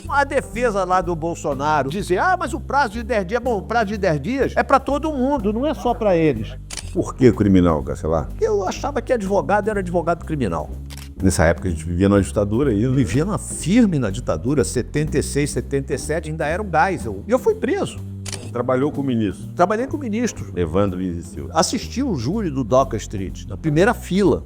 A defesa lá do Bolsonaro dizer, mas o prazo de 10 dias, bom, o prazo de 10 dias é para todo mundo, não é só para eles. Por que criminal, Castelar? Eu achava que advogado era advogado criminal. Nessa época a gente vivia numa ditadura aí. Vivia firme na ditadura, 76, 77, ainda era um Geisel. E eu fui preso. Trabalhou com o ministro. Trabalhei com o ministro. Evandro Lins e Silva. Assisti o júri do Doca Street, na primeira fila.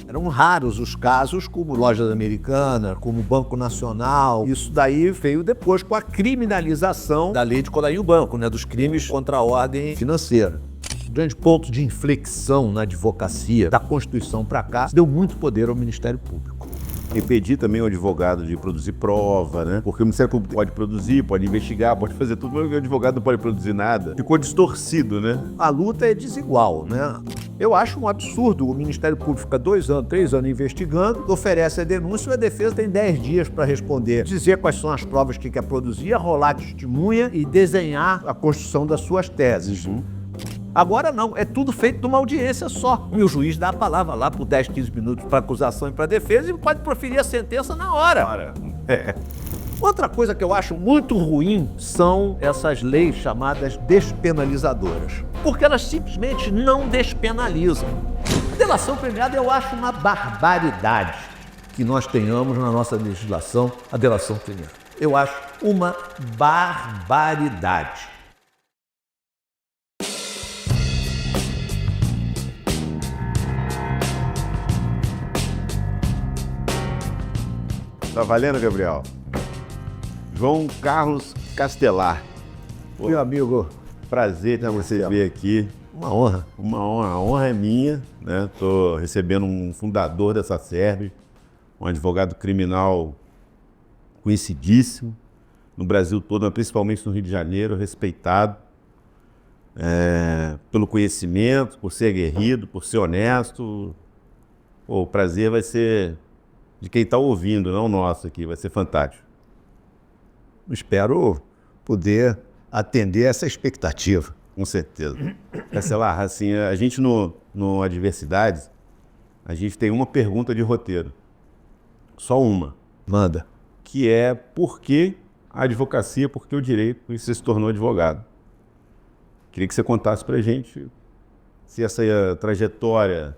Eram raros os casos, como Lojas Americanas, como Banco Nacional. Isso daí veio depois com a criminalização da lei de colarinho banco, né, dos crimes contra a ordem financeira. O grande ponto de inflexão na advocacia, da Constituição para cá, deu muito poder ao Ministério Público. Impedir também o advogado de produzir prova, né? Porque o Ministério Público pode produzir, pode investigar, pode fazer tudo, mas o advogado não pode produzir nada. Ficou distorcido, né? A luta é desigual, né? Eu acho um absurdo. O Ministério Público fica 2 anos, 3 anos investigando, oferece a denúncia e a defesa tem 10 dias para responder, dizer quais são as provas que quer produzir, arrolar testemunha e desenhar a construção das suas teses. Agora não, é tudo feito numa audiência só. E o juiz dá a palavra lá por 10, 15 minutos para acusação e para defesa e pode proferir a sentença na hora. Outra coisa que eu acho muito ruim são essas leis chamadas despenalizadoras, porque elas simplesmente não despenalizam. A delação premiada eu acho uma barbaridade que nós tenhamos na nossa legislação a delação premiada. Eu acho uma barbaridade. Tá valendo, Gabriel? João Carlos Castelar. Meu amigo, prazer ter você vir aqui. Uma honra. Uma honra. A honra é minha, né? Tô recebendo um fundador dessa SERB, um advogado criminal conhecidíssimo no Brasil todo, mas principalmente no Rio de Janeiro, respeitado pelo conhecimento, por ser aguerrido, por ser honesto. Pô, o prazer vai ser de quem está ouvindo, não nosso aqui, vai ser fantástico. Espero poder atender essa expectativa. Com certeza. Castelar, assim, a gente no Adversidades, a gente tem uma pergunta de roteiro. Só uma. Manda. Que é por que a advocacia, por que o direito, por que você se tornou advogado? Queria que você contasse pra gente se essa trajetória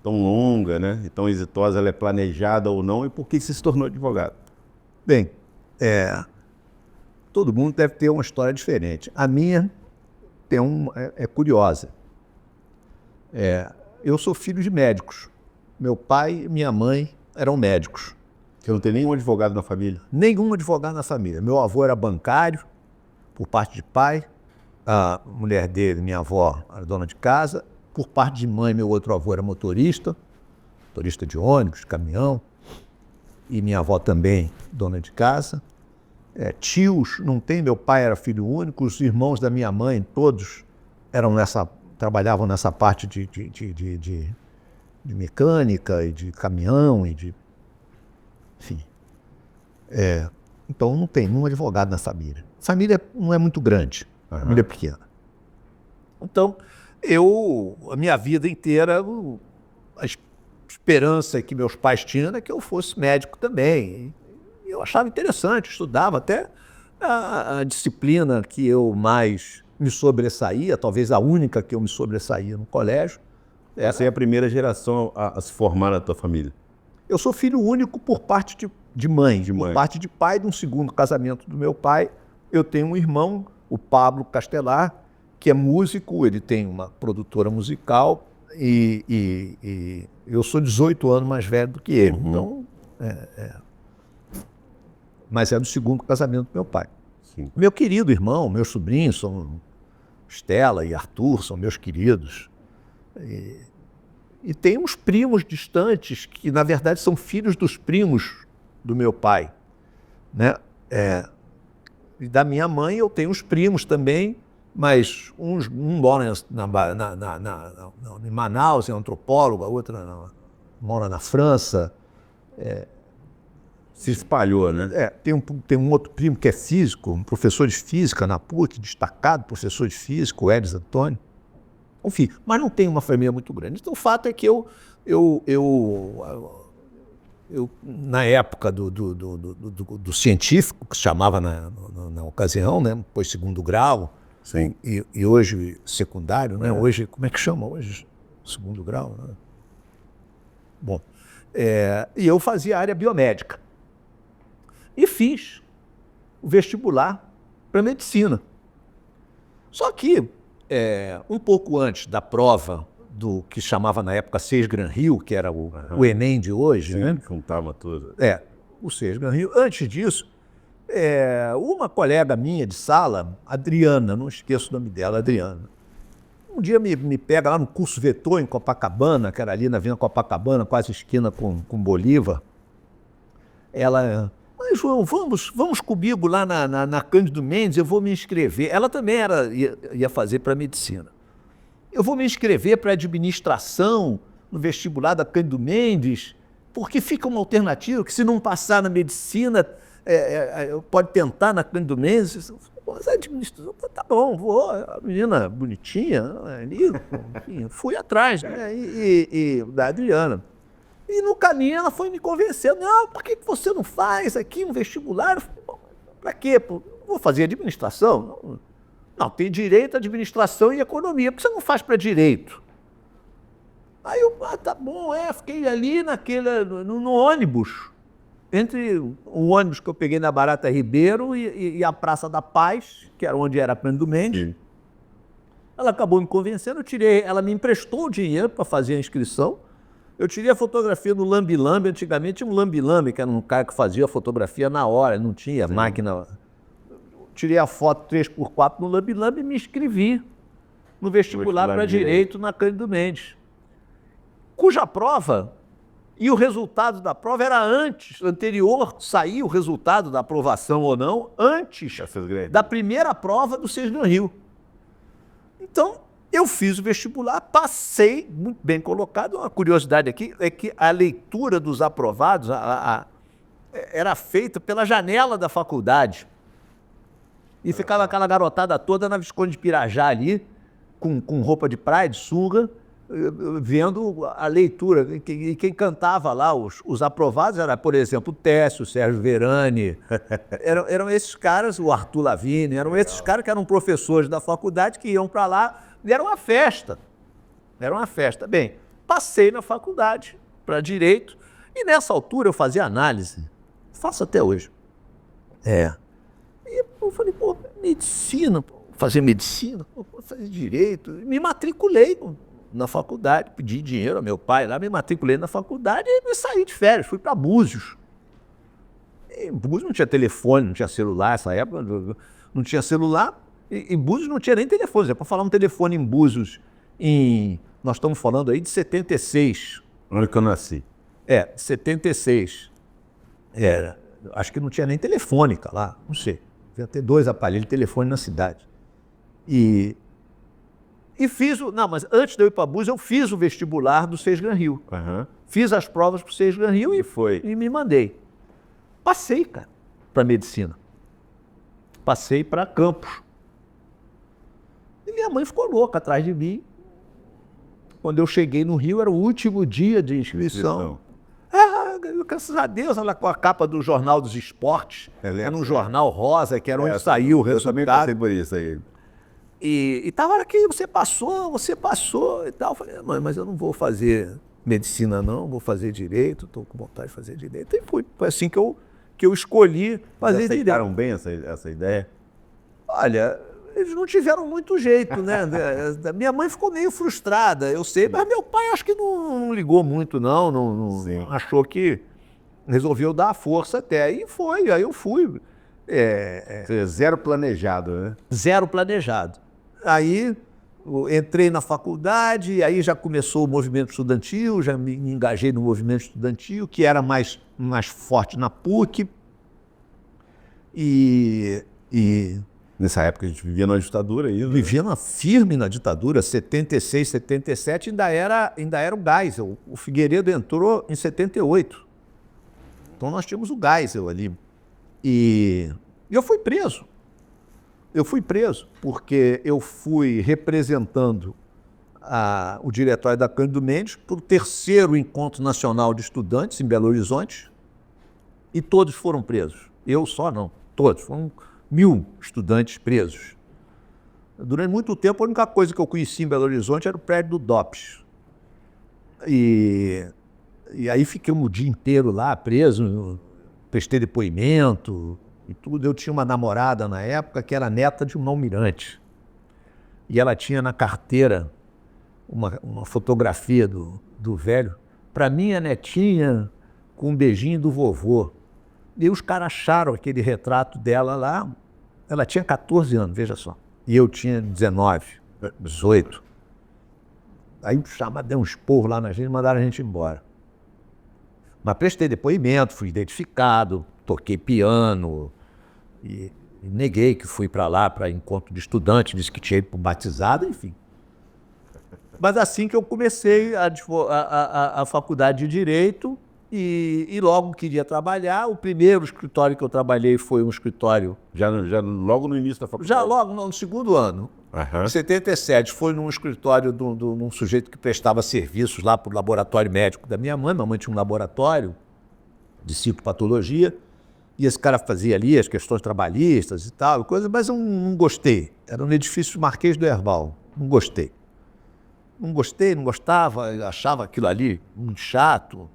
tão longa, né, e tão exitosa, ela é planejada ou não, e por que você se tornou advogado? Bem, todo mundo deve ter uma história diferente. A minha é curiosa. Eu sou filho de médicos. Meu pai e minha mãe eram médicos. Você não tem nenhum advogado na família? Nenhum advogado na família. Meu avô era bancário, por parte de pai. A mulher dele, minha avó, era dona de casa. Por parte de mãe, meu outro avô era motorista de ônibus, de caminhão. E minha avó também, dona de casa. Tios, não tem, meu pai era filho único, os irmãos da minha mãe, todos trabalhavam nessa parte de mecânica e de caminhão e de... Enfim. Então não tem nenhum advogado na família. A família não é muito grande, a família é pequena. Então, a minha vida inteira, a esperança que meus pais tinham era que eu fosse médico também. E eu achava interessante, estudava até a disciplina que eu mais me sobressaía, talvez a única que eu me sobressaía no colégio. Essa é a primeira geração a se formar na tua família? Eu sou filho único por parte de mãe. Por parte de pai, de um segundo casamento do meu pai. Eu tenho um irmão, o Pablo Castelar, que é músico, ele tem uma produtora musical e eu sou 18 anos mais velho do que ele. Então, mas é do segundo casamento do meu pai. Sim. Meu querido irmão, meus sobrinhos são Estela e Arthur, são meus queridos. E tem uns primos distantes que, na verdade, são filhos dos primos do meu pai, né? E da minha mãe eu tenho os primos também, mas um mora em Manaus, é antropólogo, a outra mora na França. Se espalhou, né? Tem um outro primo que é físico, um professor de física na PUC, destacado professor de física, o Elis Antônio. Enfim, mas não tem uma família muito grande. Então o fato é que eu na época do científico, que se chamava na ocasião, né? Depois segundo grau, Sim. e hoje secundário, né? Hoje, como é que chama hoje? Segundo grau, né? Bom, e eu fazia área biomédica. E fiz o vestibular para medicina. Só que, um pouco antes da prova do que chamava na época Sesgran Rio, que era o Enem de hoje, né? Juntava tudo. O Sesgran Rio. Antes disso, uma colega minha de sala, Adriana, não esqueço o nome dela, Adriana, um dia me pega lá no curso Vetor, em Copacabana, que era ali na Avenida Copacabana, quase esquina com Bolívar. Ela... Mas, João, vamos comigo lá na Cândido Mendes, eu vou me inscrever. Ela também ia fazer para medicina. Eu vou me inscrever para administração no vestibular da Cândido Mendes, porque fica uma alternativa que, se não passar na medicina, pode tentar na Cândido Mendes. Mas a administração, tá bom, vou. A menina bonitinha, ali, enfim, fui atrás, né? Da Adriana. E no caminho ela foi me convencendo. Por que você não faz aqui um vestibular? Eu falei, para quê? Vou fazer administração? Não, tem direito, administração e economia. Por que você não faz para direito? Aí eu, tá bom, fiquei ali no ônibus. Entre o ônibus que eu peguei na Barata Ribeiro e a Praça da Paz, que era onde era a Cândido Mendes. Sim. Ela acabou me convencendo, ela me emprestou o dinheiro para fazer a inscrição. Eu tirei a fotografia no Lambi Lambi. Antigamente tinha um Lambi Lambi, que era um cara que fazia a fotografia na hora, não tinha máquina. Tirei a foto 3x4 no Lambi Lambi e me inscrevi no vestibular para Direito na Cândido Mendes, cuja prova e o resultado da prova era anterior, saiu o resultado da aprovação ou não, antes da primeira prova do Sesgran Rio. Então, eu fiz o vestibular, passei, muito bem colocado. Uma curiosidade aqui é que a leitura dos aprovados era feita pela janela da faculdade. E ficava aquela garotada toda na Visconde de Pirajá ali, com roupa de praia, de sunga, vendo a leitura. E quem cantava lá, os aprovados, era, por exemplo, o Técio, o Sérgio Verani, eram esses caras, o Arthur Lavigne, eram esses caras que eram professores da faculdade que iam para lá. Era uma festa. Bem, passei na faculdade para Direito e nessa altura eu fazia análise. Faço até hoje. E eu falei, medicina, fazer medicina, fazer Direito. Me matriculei na faculdade, pedi dinheiro ao meu pai lá, me matriculei na faculdade e me saí de férias, fui para Búzios. Em Búzios não tinha telefone, não tinha celular, nessa época não tinha celular. Em Búzios não tinha nem telefone. Para falar um telefone em Búzios, nós estamos falando aí de 76. Onde que eu nasci? 76. Acho que não tinha nem telefônica lá, não sei. Devia ter 2 aparelhos de telefone na cidade. E fiz mas antes de eu ir para Búzios, eu fiz o vestibular do Sesgran Rio. Uhum. Fiz as provas para o Sesgran Rio e me mandei. Passei, cara, para medicina. Passei para Campos. E minha mãe ficou louca atrás de mim. Quando eu cheguei no Rio, era o último dia de inscrição. Graças a Deus, ela com a capa do Jornal dos Esportes. Era um jornal rosa, que era onde saiu o resultado. Eu também passei por isso aí. E tava aqui, você passou e tal. Eu falei, mãe, mas eu não vou fazer medicina não, vou fazer Direito, estou com vontade de fazer Direito. E foi assim que eu escolhi fazer Direito. Aceitaram bem essa ideia? Olha, eles não tiveram muito jeito, né? Minha mãe ficou meio frustrada, eu sei, mas meu pai acho que não ligou muito, não achou que resolveu dar a força até. Aí eu fui. Zero planejado, né? Zero planejado. Aí entrei na faculdade, aí já começou o movimento estudantil, já me engajei no movimento estudantil, que era mais forte na PUC. E nessa época a gente vivia na ditadura ainda. Vivia firme na ditadura, 76, 77, ainda era o Geisel. O Figueiredo entrou em 78. Então nós tínhamos o Geisel ali. E eu fui preso. porque eu fui representando o diretório da Cândido Mendes para o 3º Encontro Nacional de Estudantes em Belo Horizonte, e todos foram presos. Eu só não, todos. Foram 1000 estudantes presos. Durante muito tempo, a única coisa que eu conheci em Belo Horizonte era o prédio do DOPS. E aí fiquei um dia inteiro lá, preso, prestei depoimento e tudo. Eu tinha uma namorada na época que era neta de um almirante. E ela tinha na carteira uma fotografia do velho. Para minha netinha, com um beijinho do vovô. E os caras acharam aquele retrato dela lá. Ela tinha 14 anos, veja só. E eu tinha 19, 18. Aí deu um esporro lá na gente e mandaram a gente embora. Mas prestei depoimento, fui identificado, toquei piano e neguei que fui para lá para encontro de estudante, disse que tinha ido para o batizado, enfim. Mas assim que eu comecei a faculdade de Direito e logo queria trabalhar. O primeiro escritório que eu trabalhei foi um escritório... Já logo no início da faculdade? Já logo no 2º ano. Em 77, foi num escritório de um sujeito que prestava serviços lá para o laboratório médico da minha mãe. Minha mãe tinha um laboratório de citopatologia, e esse cara fazia ali as questões trabalhistas e tal, coisa, mas eu não gostei. Era um edifício Marquês do Herval. Não gostei. Não gostei, não gostava, achava aquilo ali muito chato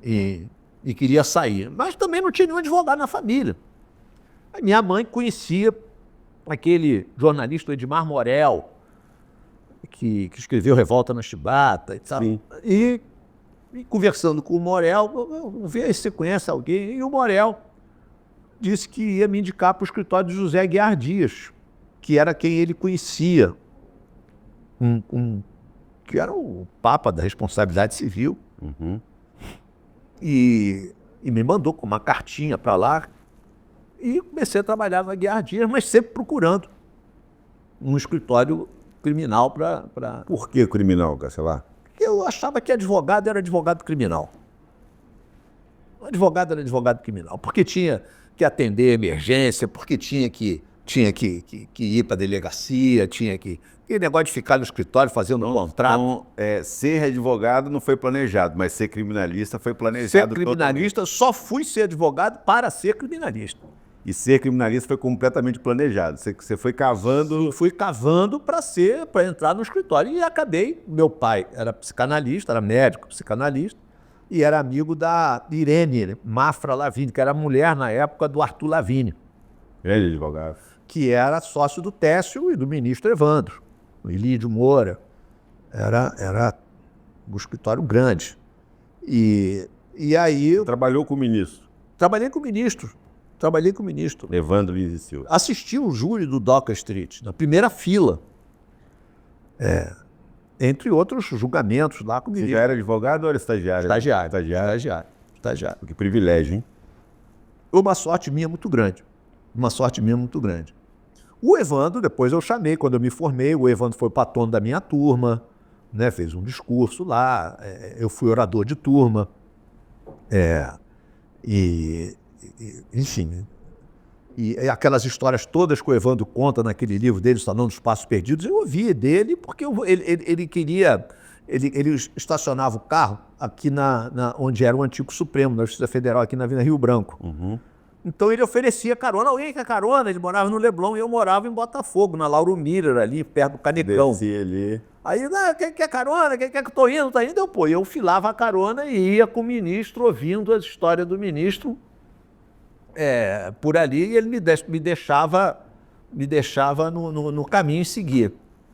e queria sair. Mas também não tinha nenhum advogado na família. A minha mãe conhecia aquele jornalista Edmar Morel, que escreveu Revolta na Chibata e tal. E conversando com o Morel, vê se você conhece alguém, e o Morel disse que ia me indicar para o escritório de José Guiar Dias, que era quem ele conhecia, que era o papa da responsabilidade civil. E me mandou com uma cartinha para lá, e comecei a trabalhar na Guiar Dias, mas sempre procurando um escritório criminal para... Por que criminal, Garcelar? Porque eu achava que advogado era advogado criminal. Advogado era advogado criminal, porque tinha que atender emergência, porque tinha que ir para a delegacia, tinha que... Aquele negócio de ficar no escritório fazendo um contrato. Então, ser advogado não foi planejado, mas ser criminalista foi planejado. Ser criminalista, só fui ser advogado para ser criminalista. E ser criminalista foi completamente planejado. Você foi cavando... Fui cavando para entrar no escritório. E acabei, meu pai era psicanalista, era médico psicanalista, e era amigo da Irene Mafra Lavigne, que era mulher na época do Arthur Lavigne. Grande advogado. Que era sócio do Técio e do ministro Evandro. O Ilídio Moura. Era um escritório grande. E aí... Trabalhou com o ministro? Trabalhei com o ministro. Evandro Lins e Silva. Assisti o júri do Doca Street, na primeira fila. Entre outros julgamentos lá com o ministro. Você já era advogado ou era estagiário? Estagiário. Que privilégio, hein? Uma sorte minha muito grande. O Evandro, depois eu chamei, quando eu me formei, o Evandro foi patrono da minha turma, né, fez um discurso lá, eu fui orador de turma, enfim, e aquelas histórias todas que o Evandro conta naquele livro dele, Salão dos Passos Perdidos, eu ouvi dele porque ele estacionava o carro aqui onde era o antigo Supremo, da Justiça Federal, aqui na Avenida Rio Branco. Então ele oferecia carona, alguém quer carona? Ele morava no Leblon e eu morava em Botafogo, na Lauro Miller, ali perto do Canecão. Descia ali. Aí, quer carona? Quer que eu tô indo? Tá indo? Eu filava a carona e ia com o ministro, ouvindo as histórias do ministro por ali, e ele me deixava no caminho e seguia.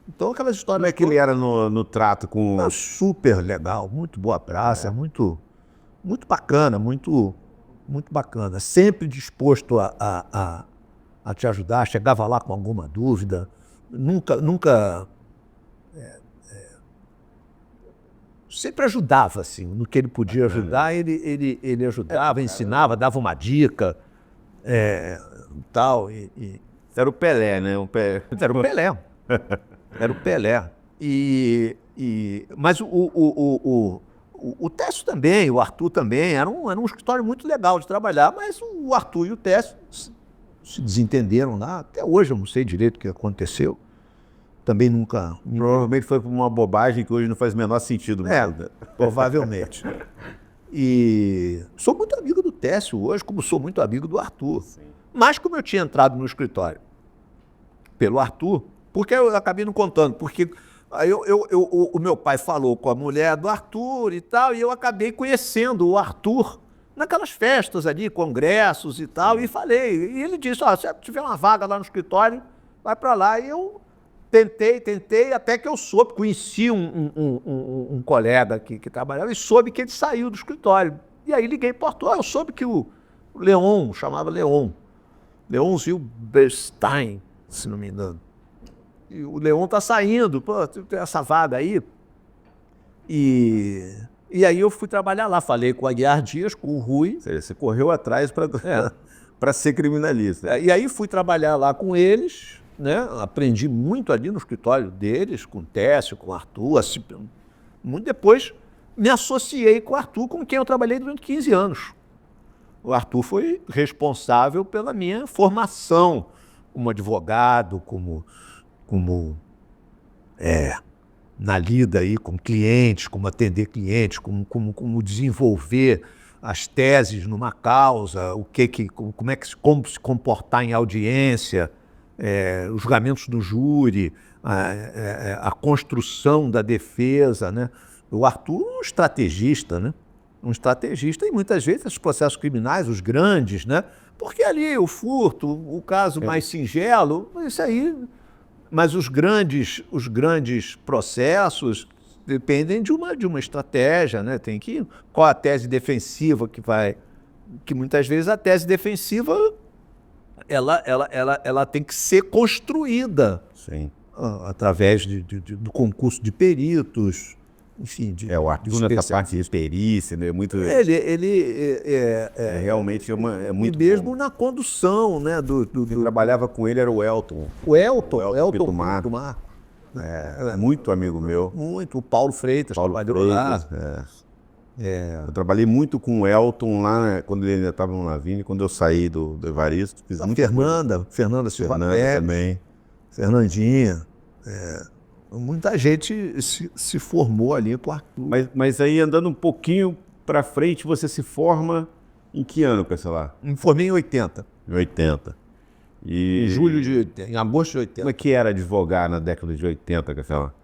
Então aquelas histórias... Como é que ele era no trato com... Super legal, muito boa praça, muito bacana, muito bacana. Sempre disposto a te ajudar, chegava lá com alguma dúvida, nunca sempre ajudava, assim, no que ele podia ajudar, ele ajudava, ensinava, dava uma dica, tal. Era o Pelé, né? Era o Pelé. Era o Pelé. Mas o Técio também, o Arthur também, era um escritório muito legal de trabalhar, mas o Arthur e o Técio se desentenderam lá. Até hoje eu não sei direito o que aconteceu. também nunca... Provavelmente foi por uma bobagem que hoje não faz o menor sentido. Provavelmente. E sou muito amigo do Técio hoje, como sou muito amigo do Arthur. Sim. Mas como eu tinha entrado no escritório pelo Arthur, porque eu acabei não contando, porque aí o meu pai falou com a mulher do Arthur e tal, e eu acabei conhecendo o Arthur naquelas festas ali, congressos e tal, e falei. E ele disse, se tiver uma vaga lá no escritório, vai para lá. E eu tentei, até que eu soube, conheci um colega que trabalhava e soube que ele saiu do escritório. E aí liguei para o Arthur, eu soube que o Leon, chamava Leon Zilberstein, se não me engano. E o Leon tá saindo, tem essa vaga aí. E aí eu fui trabalhar lá, falei com o Aguiar Dias, com o Rui. Ou seja, você correu atrás para ser criminalista. E aí fui trabalhar lá com eles, né? Aprendi muito ali no escritório deles, com o Técio, com o Arthur. Assim, muito depois me associei com o Arthur, com quem eu trabalhei durante 15 anos. O Arthur foi responsável pela minha formação como advogado, na lida aí com clientes, como atender clientes, como desenvolver as teses numa causa, como se comportar em audiência, os julgamentos do júri, a construção da defesa, né? O Arthur é um estrategista, né? Um estrategista, e muitas vezes os processos criminais, os grandes, né? Porque ali o furto, o caso mais singelo, isso aí. Mas os grandes processos dependem de uma estratégia, né? Qual a tese defensiva que muitas vezes a tese defensiva ela tem que ser construída. Sim. Através do concurso de peritos, enfim. O Arthur nessa parte de perícia, né? Muito. Realmente é muito. E mesmo bom. na condução, né? Quem trabalhava com ele era o Elton. O Elton Pitumar. Muito amigo meu. Muito. O Paulo Freitas trabalhou lá. Eu trabalhei muito com o Elton lá, né, quando ele ainda estava no Lavigne, quando eu saí do Evaristo. Fiz Fernanda Silva também. Fernandinha. Muita gente se formou ali com o Arthur. Mas aí, andando um pouquinho para frente, você se forma em que ano, Castelar? Me formei em 80. Em 80. Em agosto de 80. Como é que era advogar na década de 80, Castelar?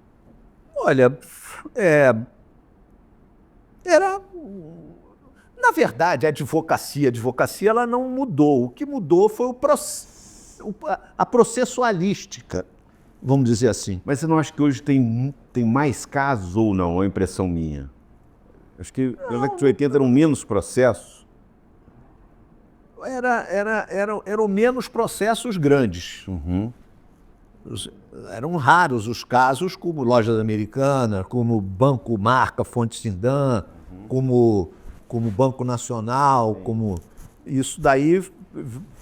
Olha, era... Na verdade, a advocacia ela não mudou. O que mudou foi a processualística, vamos dizer assim. Mas você não acha que hoje tem mais casos ou não? É a impressão minha. Acho que na década de 80 eram menos processos. Eram menos processos grandes. Uhum. Eram raros os casos, como Lojas Americanas, como Banco Marca, Fonte Sindan, como Banco Nacional, como... Isso daí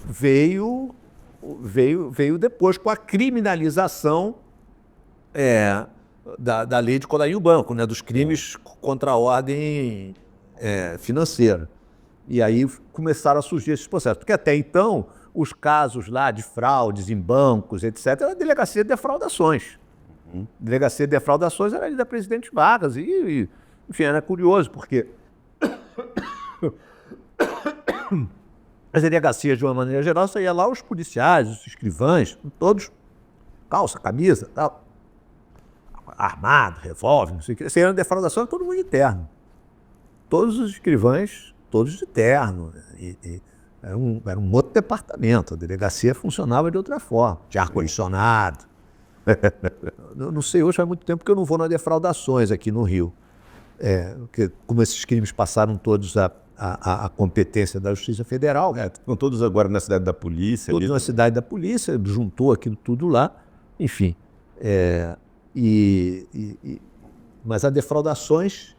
veio depois com a criminalização da lei de Colarinho Banco, né, dos crimes contra a ordem financeira. E aí começaram a surgir esses processos. Porque até então, os casos lá de fraudes em bancos, etc., era a Delegacia de Defraudações. Delegacia de Defraudações era ali da Presidente Vargas. Enfim, era curioso, porque as delegacias, de uma maneira geral, você ia lá, os policiais, os escrivães, todos, calça, camisa, tal, armado, revólver, não sei o que. Você ia na defraudação, todo mundo de terno. Todos os escrivães, todos de terno. Era um outro departamento. A delegacia funcionava de outra forma. Tinha ar-condicionado. Não sei, hoje faz muito tempo que eu não vou nas defraudações aqui no Rio. Porque como esses crimes passaram todos a competência da Justiça Federal. Estão todos agora na cidade da polícia. Todos na cidade da polícia, juntou aquilo tudo lá. Enfim. Mas as defraudações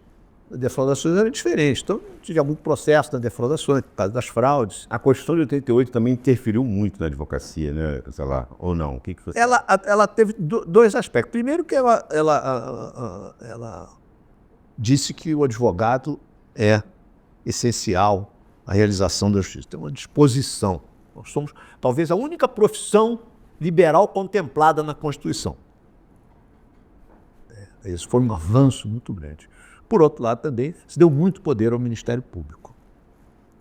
eram diferentes. Então, tive algum processo nas defraudações, por causa das fraudes. A Constituição de 88 também interferiu muito na advocacia, né? Sei lá, ou não? O que você... Ela teve dois aspectos. Primeiro que ela disse que o advogado é essencial à realização da justiça. Tem uma disposição. Nós somos talvez a única profissão liberal contemplada na Constituição. Esse foi um avanço muito grande. Por outro lado, também se deu muito poder ao Ministério Público.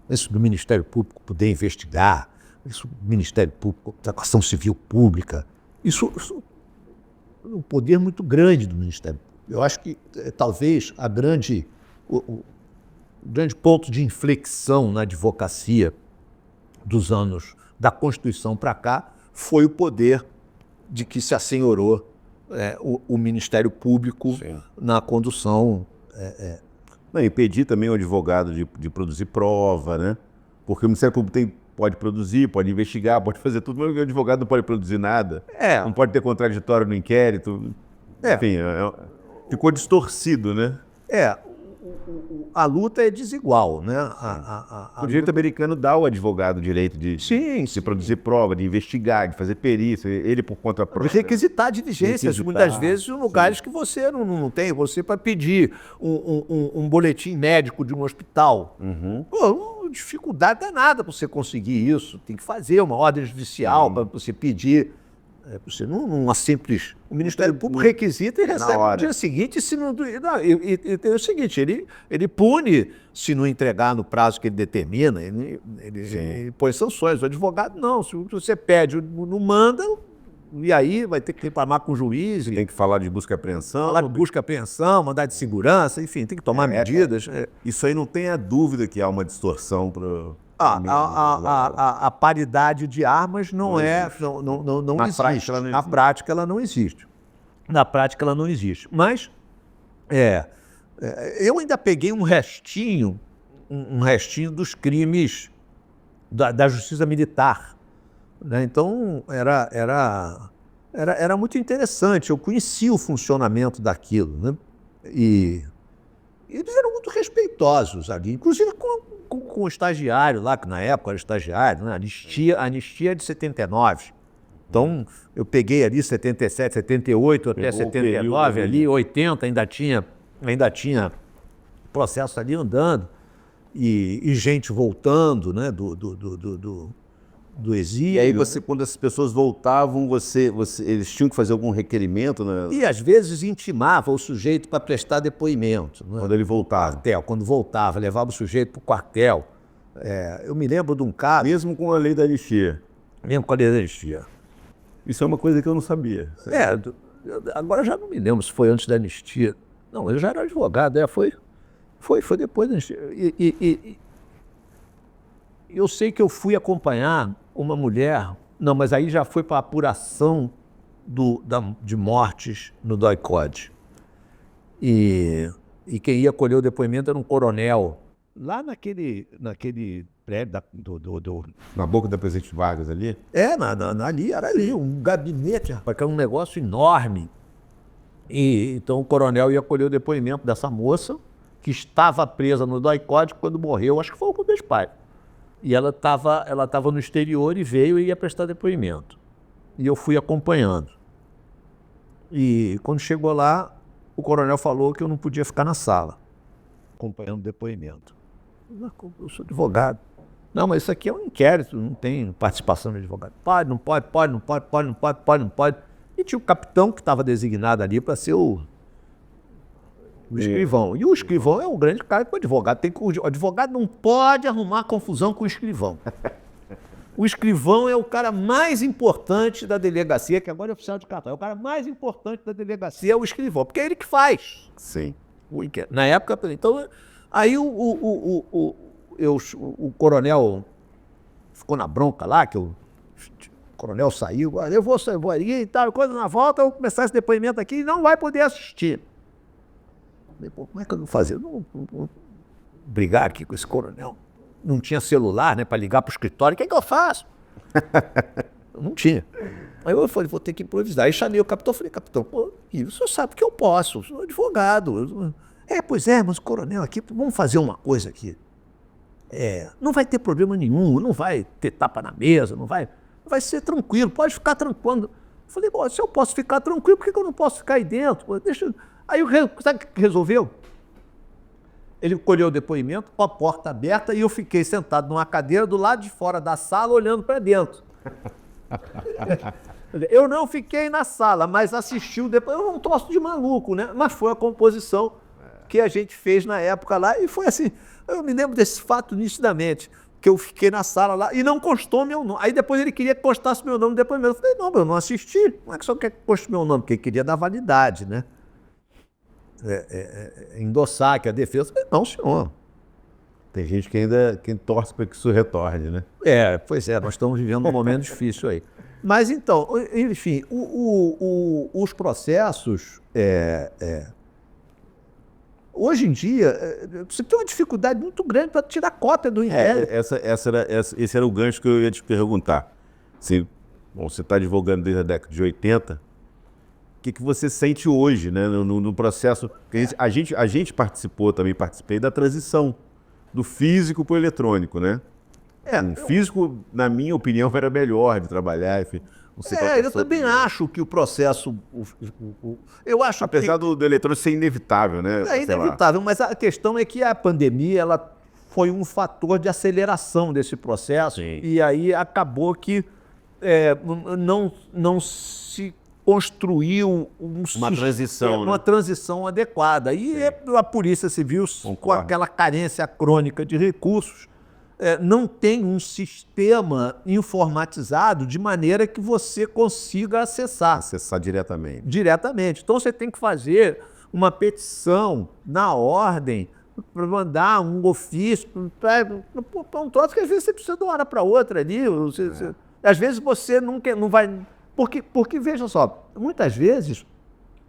Isso do Ministério Público poder investigar, isso do Ministério Público, da ação civil pública, isso é um poder muito grande do Ministério Público. Eu acho que talvez o grande ponto de inflexão na advocacia dos anos da Constituição para cá foi o poder de que se assenhorou o Ministério Público na condução. Não, impedir também o advogado de produzir prova, né? Porque o Ministério Público pode produzir, pode investigar, pode fazer tudo, mas o advogado não pode produzir nada, não pode ter contraditório no inquérito. Enfim, ficou distorcido, né? A luta é desigual, né? O direito americano dá ao advogado o direito de produzir prova, de investigar, de fazer perícia, ele por conta própria. Requisitar diligências, muitas vezes, em lugares que você não tem. Você, para pedir um boletim médico de um hospital, dificuldade danada para você conseguir isso. Tem que fazer uma ordem judicial para você pedir. Você não simples. O Ministério Público requisita e recebe no dia seguinte. Se não, e tem o seguinte: ele pune se não entregar no prazo que ele determina, ele põe sanções. O advogado não. Se você pede, não manda, e aí vai ter que reclamar com o juiz. Tem que falar de busca e apreensão. Falar de busca e apreensão, mandar de segurança, enfim, tem que tomar medidas. Isso aí não tem a dúvida que há uma distorção para. A paridade de armas não existe. Na prática ela não existe. Na prática ela não existe. Mas eu ainda peguei um restinho dos crimes da justiça militar, né? Então era muito interessante. Eu conhecia o funcionamento daquilo, né? E eles eram muito respeitosos ali, inclusive com o estagiário lá, que na época era estagiário, né? Anistia é de 79. Então, eu peguei ali 77, 78 até 79, ali 80 ainda tinha processo ali andando e gente voltando, né, do exílio. E aí quando essas pessoas voltavam, eles tinham que fazer algum requerimento, né? E às vezes intimava o sujeito para prestar depoimento, né? Quando ele voltava. Quando voltava, levava o sujeito para o quartel. Eu me lembro de um caso. Mesmo com a lei da anistia. Mesmo com a lei da anistia. Isso é uma coisa que eu não sabia. Agora já não me lembro se foi antes da anistia. Não, eu já era advogado, foi depois da anistia. E eu sei que eu fui acompanhar uma mulher, não, mas aí já foi para a apuração de mortes no DOI-CODE. E quem ia colher o depoimento era um coronel, lá naquele prédio na boca da Presidente Vargas ali? Era ali, um gabinete, rapaz, que era um negócio enorme. E então o coronel ia colher o depoimento dessa moça, que estava presa no DOI-CODE quando morreu, acho que foi o Rubens Paiva. E ela estava no exterior e veio e ia prestar depoimento. E eu fui acompanhando. E quando chegou lá, o coronel falou que eu não podia ficar na sala, acompanhando o depoimento. Eu sou advogado. Não, mas isso aqui é um inquérito, não tem participação de advogado. Pode, não pode. E tinha o capitão que estava designado ali para ser o escrivão. E o escrivão é o grande cara que o advogado tem. O advogado não pode arrumar confusão com o escrivão. O escrivão é o cara mais importante da delegacia, que agora é oficial de cartório. É o cara mais importante da delegacia, é o escrivão, porque é ele que faz. Sim. Na época, então, aí o coronel ficou na bronca lá, que o coronel saiu, eu vou ali e tal, coisa na volta, eu vou começar esse depoimento aqui e não vai poder assistir. Falei, pô, como é que eu vou fazer? Eu não vou brigar aqui com esse coronel. Não tinha celular, né, para ligar para o escritório. O que é que eu faço? Não tinha. Aí eu falei, vou ter que improvisar. Aí chamei o capitão, falei, capitão, pô, o senhor sabe que eu posso, eu sou advogado. Pois é, mas o coronel aqui, vamos fazer uma coisa aqui. Não vai ter problema nenhum, não vai ter tapa na mesa, vai ser tranquilo, pode ficar tranquilo. Eu falei, bom, se eu posso ficar tranquilo, por que eu não posso ficar aí dentro? Pô, Aí, sabe o que resolveu? Ele colheu o depoimento com a porta aberta e eu fiquei sentado numa cadeira do lado de fora da sala, olhando para dentro. Eu não fiquei na sala, mas assistiu depois. Eu não torço de maluco, né? Mas foi a composição que a gente fez na época lá e foi assim. Eu me lembro desse fato nitidamente, que eu fiquei na sala lá e não constou meu nome. Aí depois ele queria que constasse meu nome depois mesmo. Eu falei, não, eu não assisti. Como é que só quer que conste meu nome? Porque ele queria dar validade, né? Endossar que a defesa. Eu falei, não, senhor. Tem gente que ainda torce para que isso retorne, né? Pois é, nós estamos vivendo um momento difícil aí. Mas então, enfim, os processos, hoje em dia, você tem uma dificuldade muito grande para tirar cópia do inquérito. Esse era o gancho que eu ia te perguntar. Bom, você está advogando desde a década de 80, o que você sente hoje, né, no processo? A gente participei da transição do físico para o eletrônico, né? O físico, na minha opinião, era melhor de trabalhar. Enfim, eu também acho que o processo... eu acho apesar do eletrônico ser inevitável, né? É inevitável, mas a questão é que a pandemia ela foi um fator de aceleração desse processo. Sim. E aí acabou que não se construiu uma transição adequada. E a Polícia Civil, com aquela carência crônica de recursos, não tem um sistema informatizado de maneira que você consiga acessar. Acessar diretamente. Diretamente. Então você tem que fazer uma petição na ordem para mandar um ofício para um troço que às vezes você precisa de uma hora para outra ali. Às vezes você não vai... Porque, veja só, muitas vezes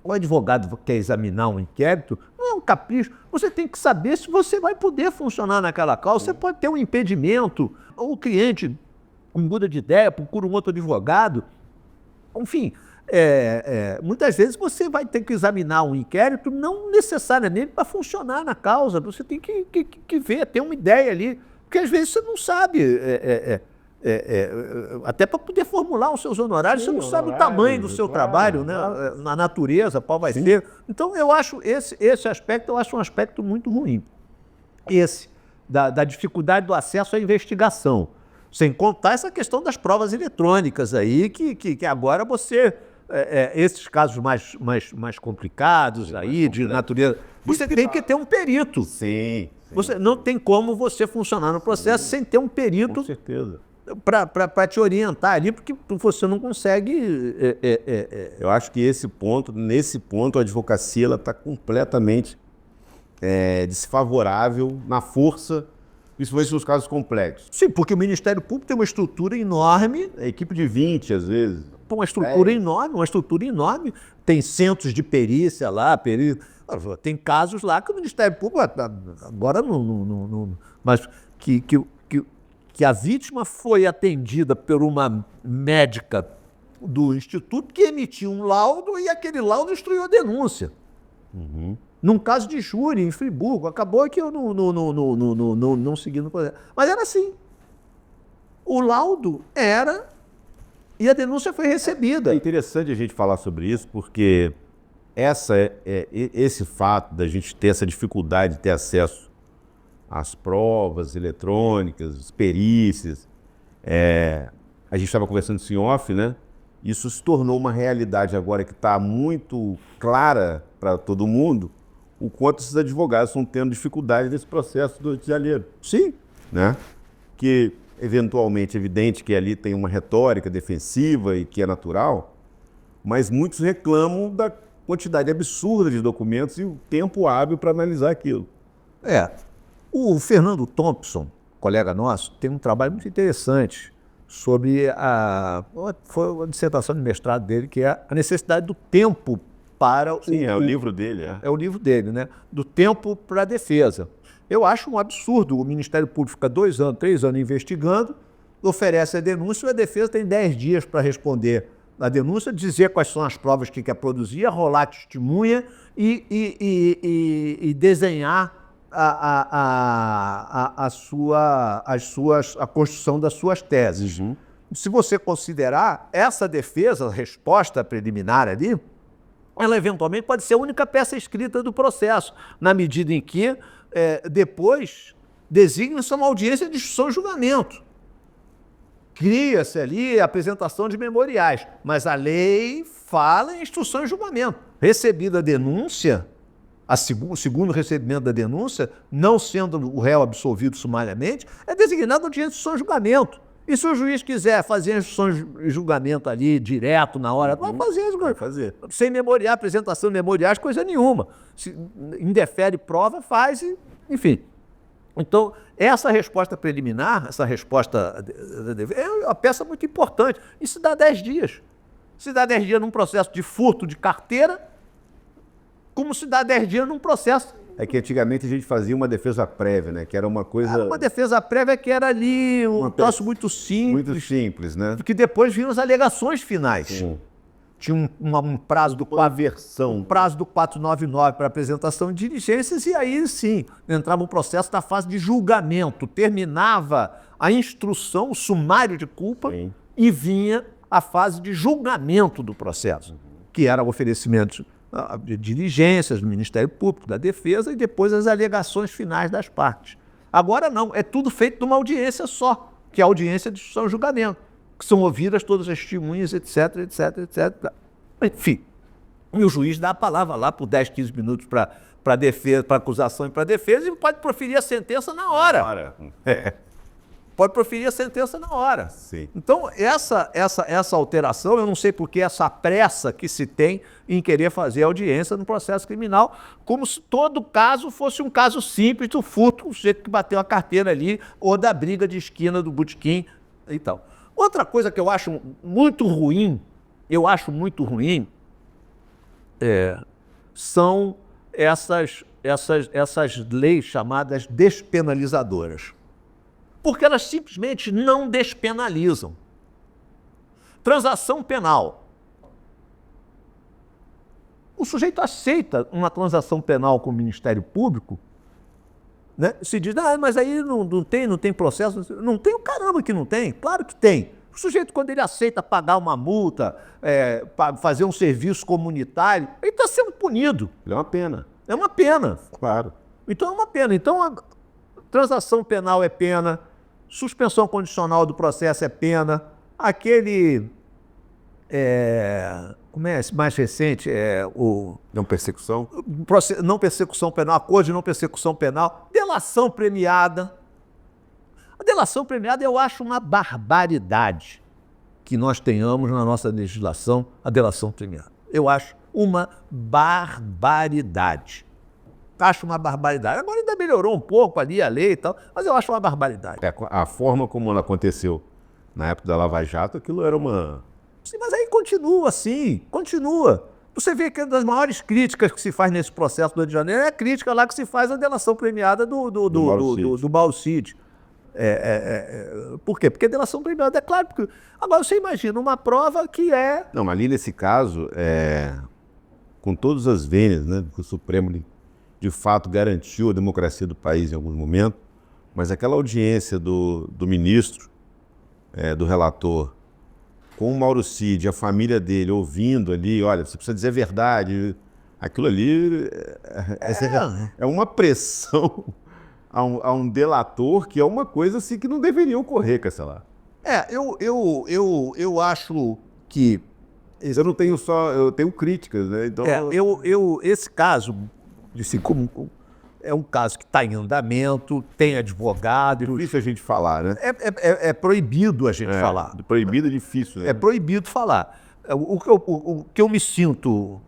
o advogado quer examinar um inquérito, não é um capricho. Você tem que saber se você vai poder funcionar naquela causa. Você pode ter um impedimento, ou o cliente muda de ideia, procura um outro advogado. Enfim, muitas vezes você vai ter que examinar um inquérito, não necessariamente para funcionar na causa. Você tem que ver, ter uma ideia ali, porque às vezes você não sabe... até para poder formular os seus honorários, você não sabe o tamanho do seu trabalho, né? Na natureza, qual vai ser. Então, eu acho esse aspecto, eu acho um aspecto muito ruim. Esse, da dificuldade do acesso à investigação. Sem contar essa questão das provas eletrônicas aí, que agora você... esses casos mais complicados aí, de natureza... Você tem que ter um perito. Sim. Você não tem como você funcionar no processo sem ter um perito... Com certeza. Para te orientar ali, porque você não consegue... Eu acho que nesse ponto, a advocacia está completamente desfavorável na força, principalmente nos casos complexos. Sim, porque o Ministério Público tem uma estrutura enorme. A equipe de 20, às vezes. Uma estrutura enorme. Tem centros de perícia lá, tem casos lá que o Ministério Público, agora não mas que a vítima foi atendida por uma médica do Instituto que emitiu um laudo e aquele laudo instruiu a denúncia. Num caso de júri em Friburgo, acabou que eu não segui no processo. Mas era assim. O laudo era e a denúncia foi recebida. É interessante a gente falar sobre isso porque esse fato da gente ter essa dificuldade de ter acesso as provas eletrônicas, as perícias. A gente estava conversando isso em off, né? Isso se tornou uma realidade agora que está muito clara para todo mundo, o quanto esses advogados estão tendo dificuldade nesse processo do Rio de Janeiro. Sim. Né? Que, eventualmente, é evidente que ali tem uma retórica defensiva e que é natural, mas muitos reclamam da quantidade absurda de documentos e o tempo hábil para analisar aquilo. O Fernando Thompson, colega nosso, tem um trabalho muito interessante sobre foi a dissertação de mestrado dele, que é a necessidade do tempo para... o livro dele. É o livro dele, né? Do tempo para a defesa. Eu acho um absurdo o Ministério Público fica 2 anos, 3 anos investigando, oferece a denúncia e a defesa tem 10 dias para responder a denúncia, dizer quais são as provas que quer produzir, arrolar testemunha e desenhar a construção das suas teses. Se você considerar essa defesa, a resposta preliminar ali, ela eventualmente pode ser a única peça escrita do processo, na medida em que depois designa-se uma audiência de instrução e julgamento. cria-se ali a apresentação de memoriais, mas a lei fala em instrução e julgamento. Recebida a denúncia, o segundo recebimento da denúncia, não sendo o réu absolvido sumariamente, é designado audiência de instrução e julgamento. E se o juiz quiser fazer a instrução e julgamento ali, direto, na hora, vai fazer. Sem memoriar, apresentação de memoriais, coisa nenhuma. Se indefere prova, faz, enfim. Então, essa resposta preliminar, essa resposta é uma peça muito importante. Isso dá 10 dias. Se dá 10 dias num processo de furto de carteira, como se dá 10 dias num processo. É que antigamente a gente fazia uma defesa prévia, né? Que era uma coisa... Uma defesa prévia que era ali um troço muito simples. Muito simples, né? Porque depois vinham as alegações finais. Sim. Tinha um prazo do prazo do 499 para apresentação de diligências e aí sim entrava um processo na fase de julgamento, terminava a instrução, o sumário de culpa e vinha a fase de julgamento do processo, que era o oferecimento de diligências do Ministério Público, da Defesa e depois as alegações finais das partes. Agora não, é tudo feito numa audiência só, que é a audiência de instrução e julgamento, que são ouvidas todas as testemunhas, etc, etc, etc. Enfim, e o juiz dá a palavra lá por 10, 15 minutos para defesa, para acusação e para defesa e pode proferir a sentença na hora. Pode proferir a sentença na hora. Sim. Então, essa alteração, eu não sei por que essa pressa que se tem em querer fazer audiência no processo criminal, como se todo caso fosse um caso simples do furto, o sujeito que bateu a carteira ali, ou da briga de esquina do botequim e tal. Outra coisa que eu acho muito ruim, são essas leis chamadas despenalizadoras. Porque elas simplesmente não despenalizam. Transação penal. O sujeito aceita uma transação penal com o Ministério Público, né? Se diz, mas aí não tem processo. Não tem o caramba que não tem. Claro que tem. O sujeito, quando ele aceita pagar uma multa, fazer um serviço comunitário, ele está sendo punido. É uma pena. É uma pena. Claro. Então é uma pena. Então a transação penal é pena, suspensão condicional do processo é pena, aquele... como é esse mais recente? O Não persecução? não persecução penal, acordo de não persecução penal, delação premiada. A delação premiada eu acho uma barbaridade que nós tenhamos na nossa legislação a delação premiada. Eu acho uma barbaridade. Acho uma barbaridade. Agora ainda melhorou um pouco ali a lei e tal, mas eu acho uma barbaridade. A forma como ela aconteceu na época da Lava Jato, aquilo era uma... Sim, mas aí continua assim, continua. Você vê que uma das maiores críticas que se faz nesse processo do Rio de Janeiro é a crítica lá que se faz à delação premiada do Mauro Cid. Por quê? Porque a delação premiada é claro. Porque... Agora você imagina uma prova que é... Não, ali nesse caso, com todas as vênias, né, que o Supremo de fato garantiu a democracia do país em algum momento, mas aquela audiência do ministro, do relator, com o Mauro Cid, a família dele ouvindo ali, olha, você precisa dizer a verdade, aquilo ali é uma pressão a um delator que é uma coisa assim que não deveria ocorrer, Castelar. Eu acho que... Eu tenho críticas, né? Então... esse caso, é um caso que está em andamento, tem advogado... É difícil a gente falar, né? É proibido a gente falar. Proibido é difícil, né? É proibido falar. O que eu me sinto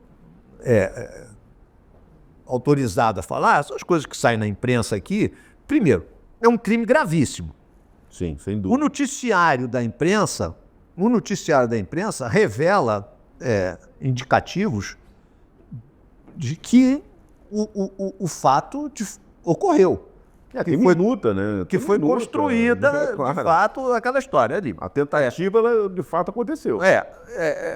autorizado a falar são as coisas que saem na imprensa aqui. Primeiro, é um crime gravíssimo. Sim, sem dúvida. O noticiário da imprensa revela indicativos de que o fato ocorreu. Tem minuta, né? Que foi construída, claro. de fato, aquela história ali. A tentativa, ela, de fato, aconteceu.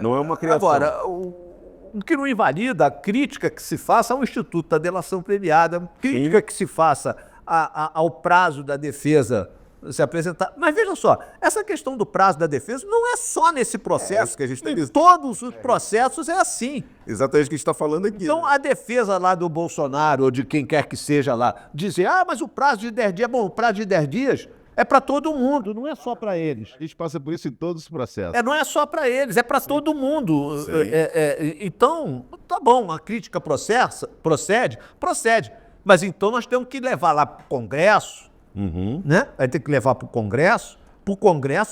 Não é uma criação. Agora, o que não invalida a crítica que se faça ao Instituto da Delação Premiada, crítica que se faça ao prazo da defesa se apresentar. Mas veja só, essa questão do prazo da defesa não é só nesse processo. Que a gente em todos os processos é assim. Exatamente o que a gente está falando aqui. Então, a defesa lá do Bolsonaro, ou de quem quer que seja lá, dizer, mas o prazo de 10 dias... Bom, o prazo de 10 dias É para todo mundo, não é só para eles. A gente passa por isso em todos os processos. Não é só para eles, é para todo mundo. Sim. Então, tá bom, a crítica procede, mas então nós temos que levar lá para o Congresso, né? Vai ter que levar para o Congresso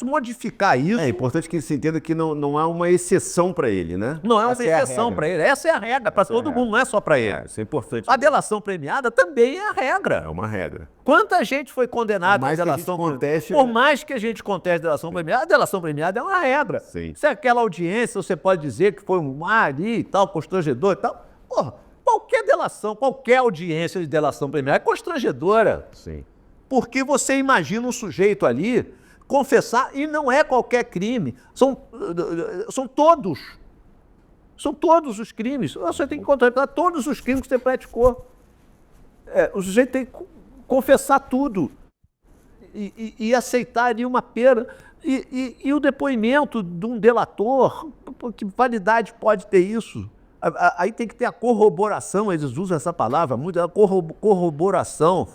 modificar isso. É importante que se entenda que não há uma exceção para ele, né? Não é uma Essa é a exceção regra. para ele, essa é a regra, para todo mundo, não é só para ele. Isso é importante. A delação premiada também é a regra. É uma regra. Quanta gente foi condenada Por mais à que a delação gente conteste, Por mais que a gente conteste a delação premiada é uma regra. Sim. Se aquela audiência, você pode dizer que foi um mar ali e tal, constrangedor e tal. Porra, qualquer delação, qualquer audiência de delação premiada é constrangedora. Sim. Porque você imagina um sujeito ali confessar, e não é qualquer crime, são todos. São todos os crimes. Você tem que contemplar todos os crimes que você praticou. O sujeito tem que confessar tudo e aceitar ali uma pena. E o depoimento de um delator, que validade pode ter isso? Aí tem que ter a corroboração, eles usam essa palavra muito, a corroboração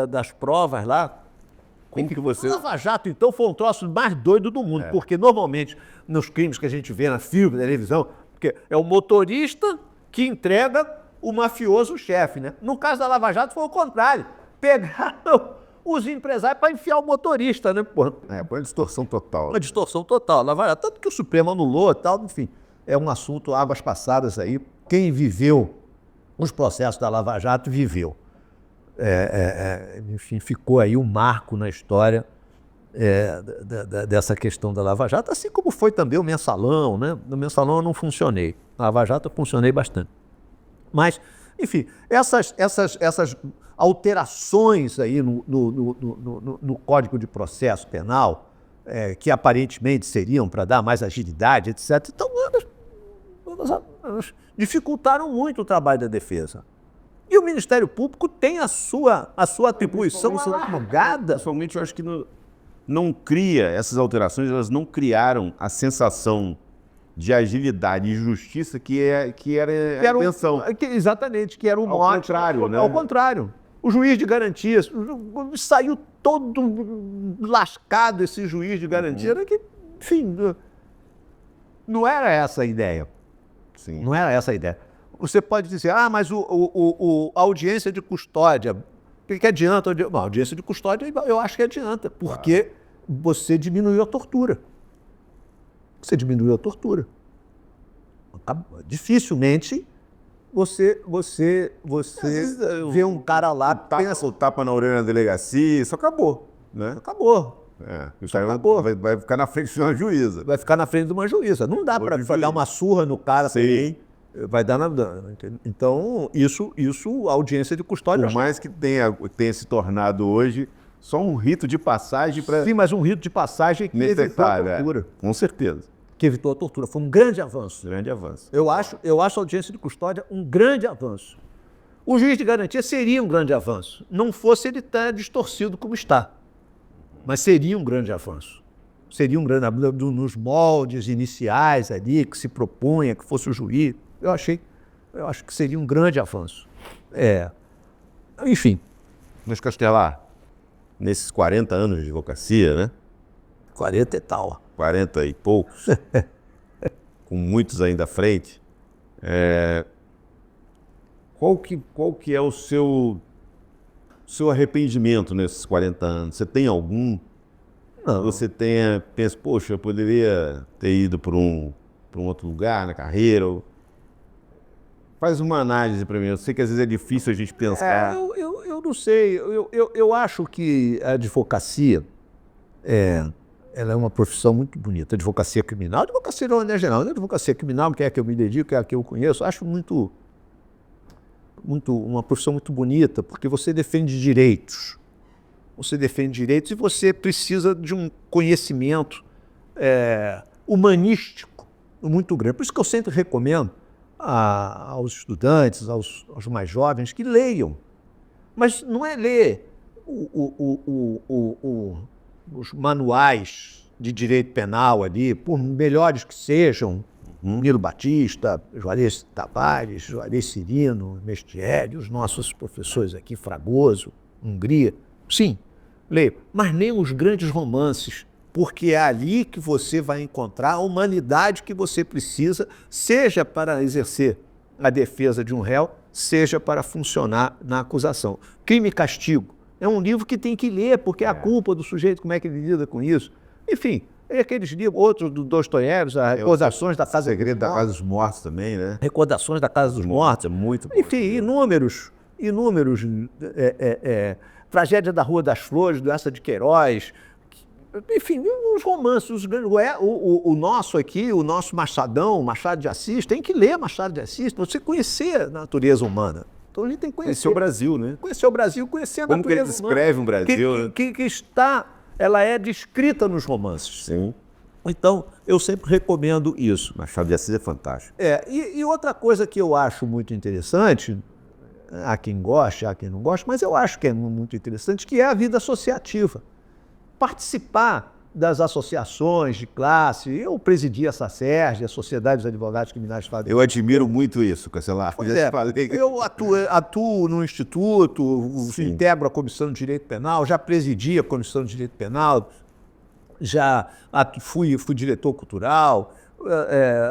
das provas lá. Como que você... O Lava Jato, então, foi um troço mais doido do mundo, porque normalmente nos crimes que a gente vê na filme, na televisão, porque é o motorista que entrega o mafioso chefe, né? No caso da Lava Jato foi o contrário. Pegaram os empresários para enfiar o motorista, né? Porra, Foi uma distorção total. uma distorção total. Lava Jato, tanto que o Supremo anulou e tal, enfim. É um assunto águas passadas aí. Quem viveu os processos da Lava Jato, viveu. Enfim, ficou aí um marco na história dessa questão da Lava Jato, assim como foi também o Mensalão, né? No Mensalão eu não funcionei, na Lava Jato eu funcionei bastante. Mas, enfim, essas alterações aí no Código de Processo Penal, que aparentemente seriam para dar mais agilidade, etc., então elas dificultaram muito o trabalho da defesa. E o Ministério Público tem a sua atribuição alargada. Pessoalmente, eu acho que não cria, essas alterações, elas não criaram a sensação de agilidade e justiça que era a intenção. Exatamente, que era o Ao mote. contrário, né? Ao contrário. O juiz de garantias, saiu todo lascado esse juiz de garantia, era que, enfim, não era essa a ideia. Sim. Não era essa a ideia. Você pode dizer, mas a audiência de custódia, o que adianta? A audiência de custódia, eu acho que adianta, porque você diminuiu a tortura. Você diminuiu a tortura. Dificilmente você vê um cara lá... O tapa na orelha na delegacia, isso acabou, né? Acabou. Isso aí acabou. vai ficar na frente de uma juíza. Vai ficar na frente de uma juíza. Não dá para dar uma surra no cara também. Vai dar na... Então, isso a audiência de custódia... Por mais que tenha se tornado hoje só um rito de passagem para... Sim, mas um rito de passagem que evitou a tortura. Com certeza. Que evitou a tortura. Foi um grande avanço. Grande avanço. Eu acho a audiência de custódia um grande avanço. O juiz de garantia seria um grande avanço. Não fosse ele estar distorcido como está. Mas seria um grande avanço. Seria um grande avanço nos moldes iniciais ali, que se propunha que fosse o juiz. Eu acho que seria um grande avanço. Enfim. Mas, Castelar, nesses 40 anos de advocacia, né? 40 e tal. 40 e poucos, com muitos ainda à frente, qual que é o seu arrependimento nesses 40 anos? Você tem algum? Não. Você pensa, poxa, eu poderia ter ido para um outro lugar na carreira? Faz uma análise para mim. Eu sei que às vezes é difícil a gente pensar. Eu não sei. Eu acho que a advocacia ela é uma profissão muito bonita. Advocacia criminal, advocacia não é geral. Advocacia criminal, que é a que eu me dedico, que é a que eu conheço, acho uma profissão muito bonita, porque você defende direitos. Você defende direitos e você precisa de um conhecimento humanístico muito grande. Por isso que eu sempre recomendo aos estudantes, aos mais jovens, que leiam. Mas não é ler os manuais de direito penal ali, por melhores que sejam, Nilo Batista, Juarez Tavares, Juarez Cirino, Mestieri, os nossos professores aqui, Fragoso, Hungria. Sim, Leia. Mas nem os grandes romances, porque é ali que você vai encontrar a humanidade que você precisa, seja para exercer a defesa de um réu, seja para funcionar na acusação. Crime e Castigo é um livro que tem que ler, porque é a culpa do sujeito, como é que ele lida com isso. Enfim, é aqueles livros, outros do Dostoiévski, as Recordações da Casa Segredo da Casa dos Mortos também, né? Recordações da Casa dos Mortos. É muito bom. Enfim, inúmeros. Tragédia da Rua das Flores, do Eça de Queiroz. Enfim, os romances, o nosso aqui, o nosso Machadão, Machado de Assis, tem que ler Machado de Assis para você conhecer a natureza humana. Então a gente tem que Conhecer o Brasil, né? Conhecer o Brasil, conhecer a Como que ele natureza humana. descreve um Brasil, Que está, ela é descrita nos romances. Sim. Então, eu sempre recomendo isso. Machado de Assis é fantástico. E outra coisa que eu acho muito interessante, há quem goste, há quem não goste, mas eu acho que é muito interessante, que é a vida associativa. Participar das associações de classe. Eu presidi a SACERJ, a Sociedade dos Advogados Criminais de Estado. Eu admiro muito isso, Cancelar. Eu atuo no Instituto, integro a Comissão de Direito Penal, já presidi a Comissão de Direito Penal, já fui diretor cultural.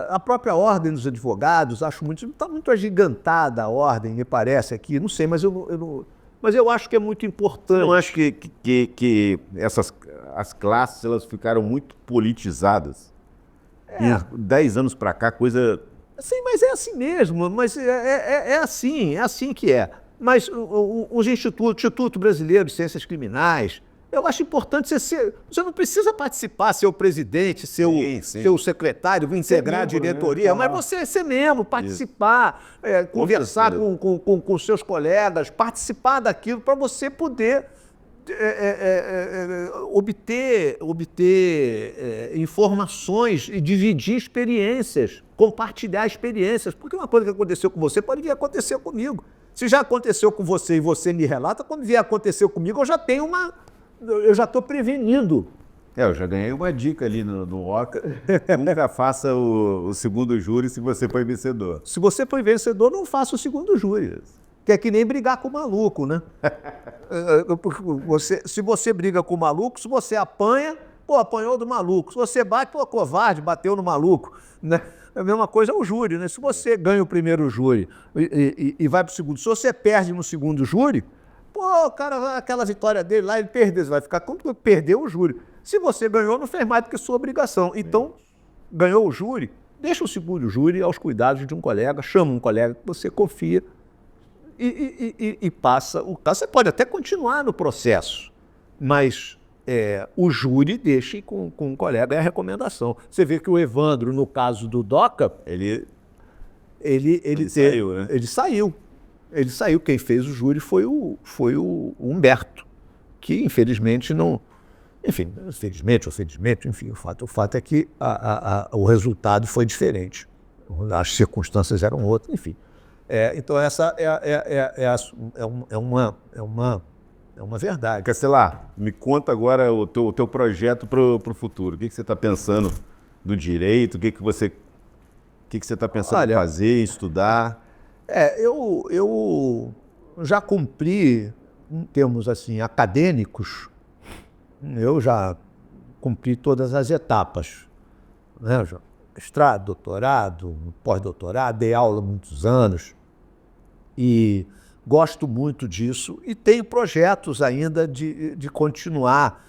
A própria Ordem dos Advogados, acho muito... Está muito agigantada a ordem, me parece aqui, não sei, mas eu acho que é muito importante. Eu acho que as classes elas ficaram muito politizadas. E 10 anos para cá, coisa... Sim, mas é assim mesmo, mas é assim que é. Mas os Instituto Brasileiro de Ciências Criminais, eu acho importante você não precisa participar, ser o presidente, ser o secretário, integrar a diretoria, né? Mas você ser membro, participar, conversar com seus colegas, participar daquilo para você poder obter informações e dividir experiências, compartilhar experiências, porque uma coisa que aconteceu com você pode vir a acontecer comigo. Se já aconteceu com você e você me relata, quando vier a acontecer comigo, eu já estou prevenindo. Eu já ganhei uma dica ali no OCA. Nunca faça o segundo júri se você foi vencedor. Se você foi vencedor, não faça o segundo júri. Que é que nem brigar com o maluco, né? Se você briga com o maluco, se você apanha, apanhou do maluco. Se você bate, covarde, bateu no maluco. Né? A mesma coisa é o júri, né? Se você ganha o primeiro júri e vai para o segundo, se você perde no segundo júri, cara, aquela vitória dele lá, ele perdeu, você vai ficar como perdeu o júri. Se você ganhou, não fez mais do que sua obrigação. Então, ganhou o júri, deixa o segundo júri aos cuidados de um colega, chama um colega que você confia e passa o caso. Você pode até continuar no processo, mas o júri deixa com um colega, é a recomendação. Você vê que o Evandro, no caso do DOCA, ele saiu, né? Ele saiu. Quem fez o júri foi o Humberto, que infelizmente não... Enfim, infelizmente, enfim, o fato é que o resultado foi diferente. As circunstâncias eram outras, enfim. Então essa é uma verdade. Cancelar, me conta agora o teu projeto para o futuro. O que você está pensando do direito? O que você está pensando em fazer, estudar? Eu já cumpri, em termos assim, acadêmicos, eu já cumpri todas as etapas. Né? Mestrado, doutorado, pós-doutorado, dei aula há muitos anos e gosto muito disso e tenho projetos ainda de continuar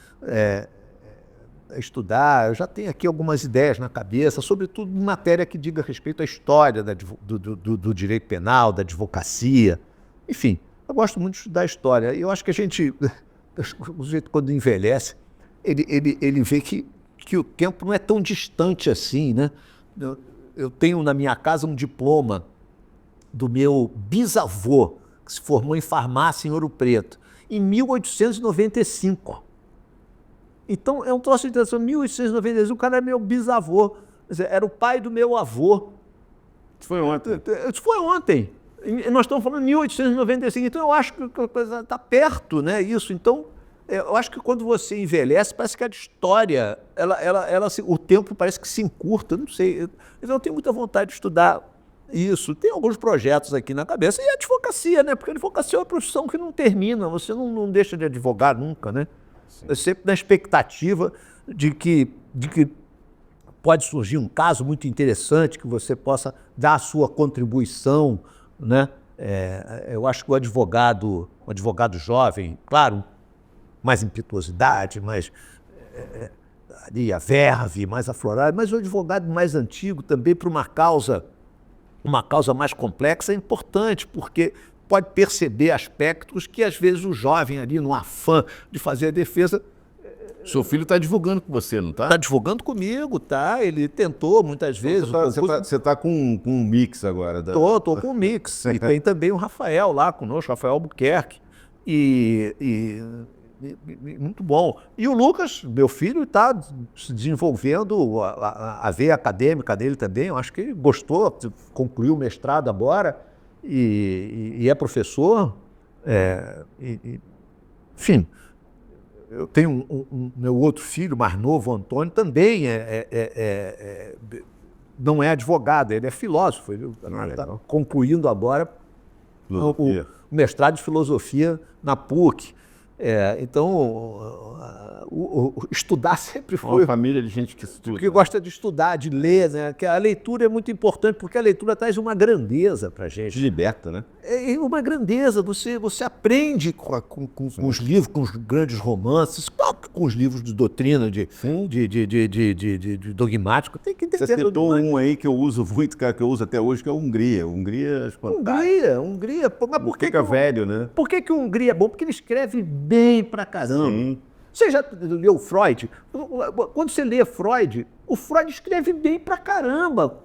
a estudar. Eu já tenho aqui algumas ideias na cabeça, sobretudo em matéria que diga respeito à história do direito penal, da advocacia. Enfim, eu gosto muito de estudar história. E eu acho que o jeito quando envelhece, ele vê que o tempo não é tão distante assim, né? Eu tenho na minha casa um diploma do meu bisavô, que se formou em farmácia em Ouro Preto, em 1895. Então, é um troço interessante. 1895, o cara é meu bisavô. Quer dizer, era o pai do meu avô. Isso foi ontem. Isso foi ontem. Nós estamos falando de 1895. Então, eu acho que a coisa está perto, né? Isso. Então, eu acho que quando você envelhece, parece que a história, o tempo parece que se encurta. Não sei. Então, eu tenho muita vontade de estudar isso. Tem alguns projetos aqui na cabeça. E a advocacia, né? Porque a advocacia é uma profissão que não termina. Você não deixa de advogar nunca, né? sempre na expectativa de que pode surgir um caso muito interessante que você possa dar a sua contribuição, né? Eu acho que o advogado jovem, claro, mais impetuosidade, mais ali a verve, mais aflorada, mas o advogado mais antigo também para uma causa mais complexa é importante, porque pode perceber aspectos que às vezes o jovem ali no afã de fazer a defesa. Seu filho está advogando com você, não está? Está advogando comigo, tá? Ele tentou muitas vezes. Você tá com um mix agora. Tô com um mix. E tem também o Rafael lá conosco, Rafael Albuquerque. E muito bom. E o Lucas, meu filho, está se desenvolvendo a veia acadêmica dele também. Eu acho que ele gostou, concluiu o mestrado agora e é professor. Enfim. Eu tenho meu outro filho, mais novo, o Antônio, também não é advogado, ele é filósofo. Ele está concluindo agora o mestrado de filosofia na PUC. Então, estudar sempre foi... Uma família de gente que estuda. Que gosta de estudar, de ler, né? Que a leitura é muito importante, porque a leitura traz uma grandeza para a gente. Te liberta, né? É uma grandeza, você aprende com os livros, com os grandes romances, com os livros de doutrina, de dogmático. Tem que entender. Você citou um aí que eu uso muito, cara, que eu uso até hoje, que é a Hungria. Hungria. Hungria. Mas por que é velho, né? Por que a Hungria é bom? Porque ele escreve bem pra caramba. Sim. Você já leu Freud? Quando você lê Freud, o Freud escreve bem pra caramba.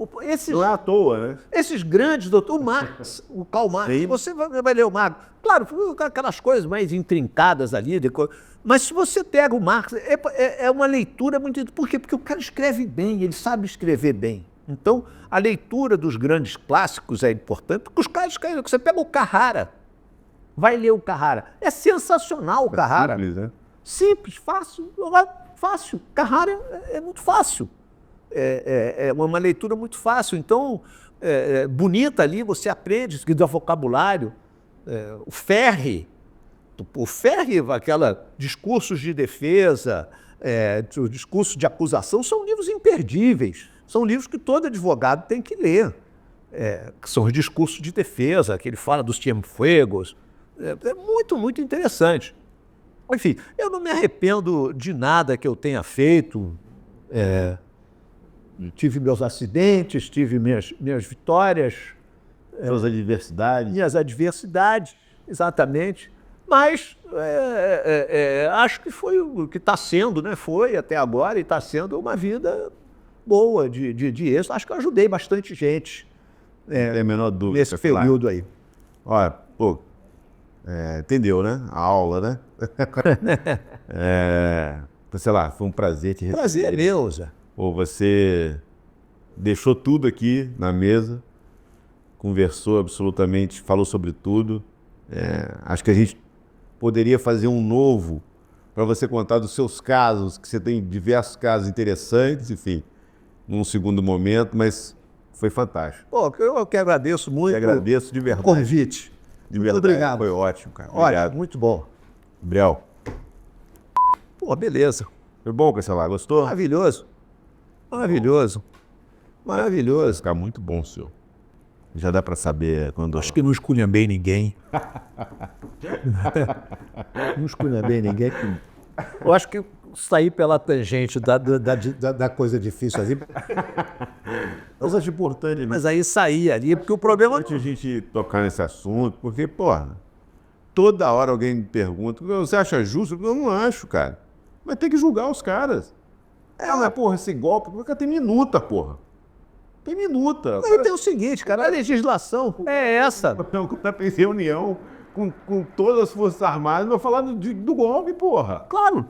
Não é à toa, né? Esses grandes doutores, o Marx, o Karl Marx, Sim. você vai ler o Marx. Claro, aquelas coisas mais intrincadas ali, mas se você pega o Marx, é uma leitura muito... Por quê? Porque o cara escreve bem, ele sabe escrever bem. Então, a leitura dos grandes clássicos é importante, porque os caras escrevem. Você pega o Carrara, vai ler o Carrara. É sensacional o Carrara. Simples, né? Simples, fácil. Carrara é muito fácil. É uma leitura muito fácil. Então, bonita ali, você aprende, do vocabulário. O Ferri, discursos de defesa, o discurso de acusação, são livros imperdíveis. São livros que todo advogado tem que ler. Que são os discursos de defesa, que ele fala dos Cienfuegos. É muito, muito interessante. Enfim, eu não me arrependo de nada que eu tenha feito. Tive meus acidentes, tive minhas vitórias. Suas adversidades. Minhas adversidades, exatamente. Mas acho que foi o que está sendo, né? Foi até agora e está sendo uma vida boa de êxito. Acho que eu ajudei bastante gente. Não tem a menor dúvida. Nesse período aí. Olha, pô, entendeu, né? A aula, né? Sei lá, foi um prazer te receber. Prazer meu, Zé. Pô, você deixou tudo aqui na mesa, conversou absolutamente, falou sobre tudo. Acho que a gente poderia fazer um novo para você contar dos seus casos, que você tem diversos casos interessantes, enfim, num segundo momento, mas foi fantástico. Pô, eu que agradeço muito. Eu agradeço de o verdade. convite. De verdade. Obrigado. Foi ótimo, cara. Olha, Obrigado. muito bom. Gabriel, Pô, beleza. foi bom, Cancelar? Gostou? Maravilhoso. Maravilhoso. Maravilhoso. Ficar muito bom, senhor. Já dá para saber quando... Acho que não esculhambei ninguém. Não esculhambei ninguém. Eu acho que saí pela tangente da coisa difícil ali. Mas acho importante, Mas aí saí ali, porque o problema... antes de a gente tocar nesse assunto, porque, porra, toda hora alguém me pergunta, você acha justo? Eu não acho, cara. Mas tem que julgar os caras. Mas, porra, esse golpe, porque tem minuta, porra. Tem minuta. Aí tem o seguinte, cara, a legislação é essa. Não, tá em reunião com todas as Forças Armadas, vai falar do golpe, porra. Claro.